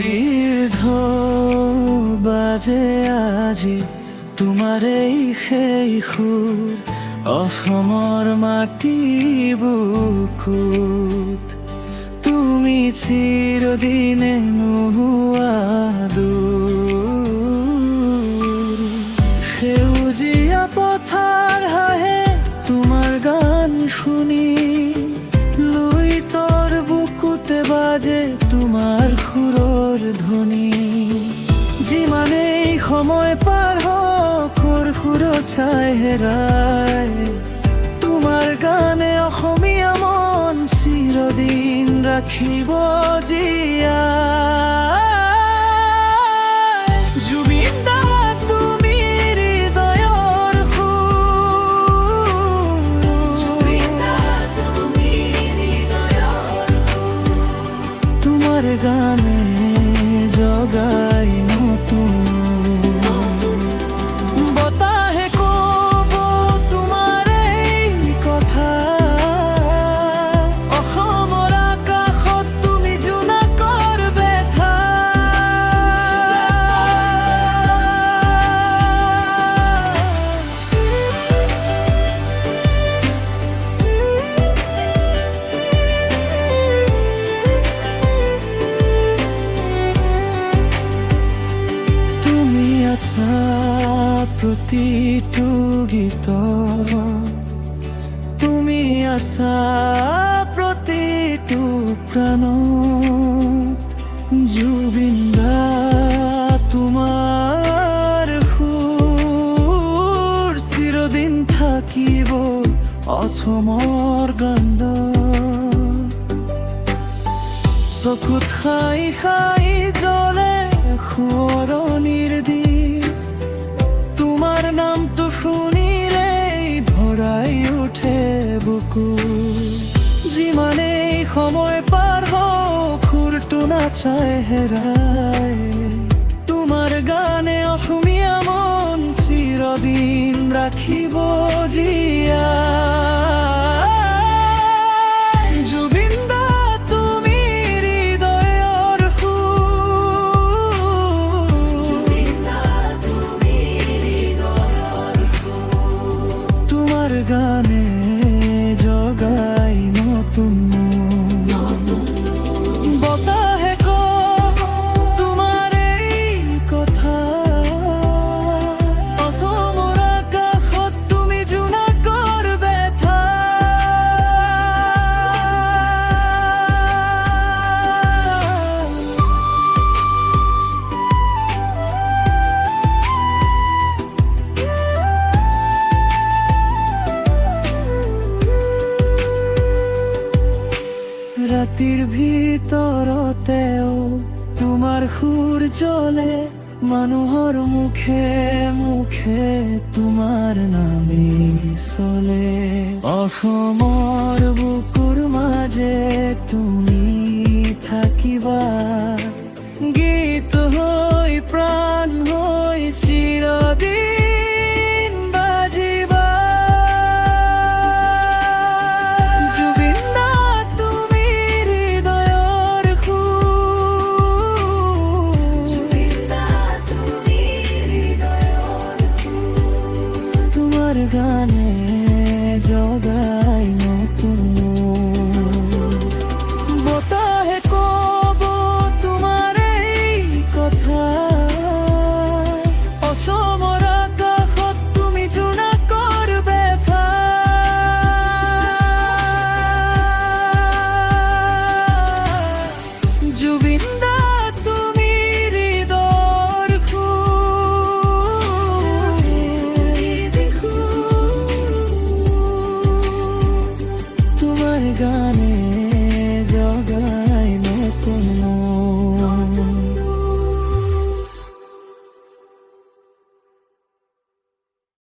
নদীর ঢোল বাজে আজি তোমাৰ এই সেই সুৰ অসমৰ মাটি বুকুত তুমি চিৰদিনে নোহোৱা দূৰ সেউজীয়া পথাৰ হাঁহে তোমাৰ গান শুনি লুইতৰ বুকুতে বাজে তোমাৰ সুৰৰ ধ্বনি যিমানেই সময় পাৰ হওক সুৰত চাই হেৰাই তোমাৰ গানে অসমীয়া মন চিৰদিন ৰাখিব জীয়াই জুবিন দা তুমি হৃদয়ৰ সুৰ জুবিন দা তুমি হৃদয়ৰ সুৰ তোমাৰ গানে জগাই নতুন বতাহে কব তোমাৰ এই কথা অসমৰ আকাশত তুমি জোনাকৰ বেথা তুমি আছা প্ৰতিটো গীতত তুমি আছা প্ৰতিটো প্ৰাণত জুবিন দা তোমাৰ সুৰ চিৰদিন থাকিব অসমৰ গন্ধত চকুত খাই খাই জ্বলে সোঁৱৰণিৰ দিন তোমাৰ নামটো শুনিলেই ভৰাই উঠে বুকু যিমানেই সময় পাৰ হওক সুৰটো নাচাই হেৰাই তোমাৰ গানে অসমীয়া মন চিৰদিন ৰাখিব জীয়াই জুবিন দা তুমি হৃদয়ৰ সুৰ তোমাৰ গানে জগাই নতুন বতাহে কব তোমাৰ এই কথা অসমৰ আকাশত তুমি জোনাকৰ বেথা ৰাতিৰ ভিতৰতেও তোমাৰ সুৰ জ্বলে মানুহৰ মুখে মুখে তোমাৰ নামেই চলে অসমৰ বুকুৰ মাজে তুমি থাকিবা গীত হৈ প্ৰাণ হৈ চিৰদিন বাজিবা জুবিন দা তুমি হৃদয়ৰ সুৰ তোমাৰ গানে জগাই নতুন বতাহে কব তোমাৰ এই কথা অসমৰ আকাশত তুমি জোনাকৰ বেথা জুবিন দা তুমি হৃদয়ৰ সুৰ তোমাৰ গানে জগাই নতুন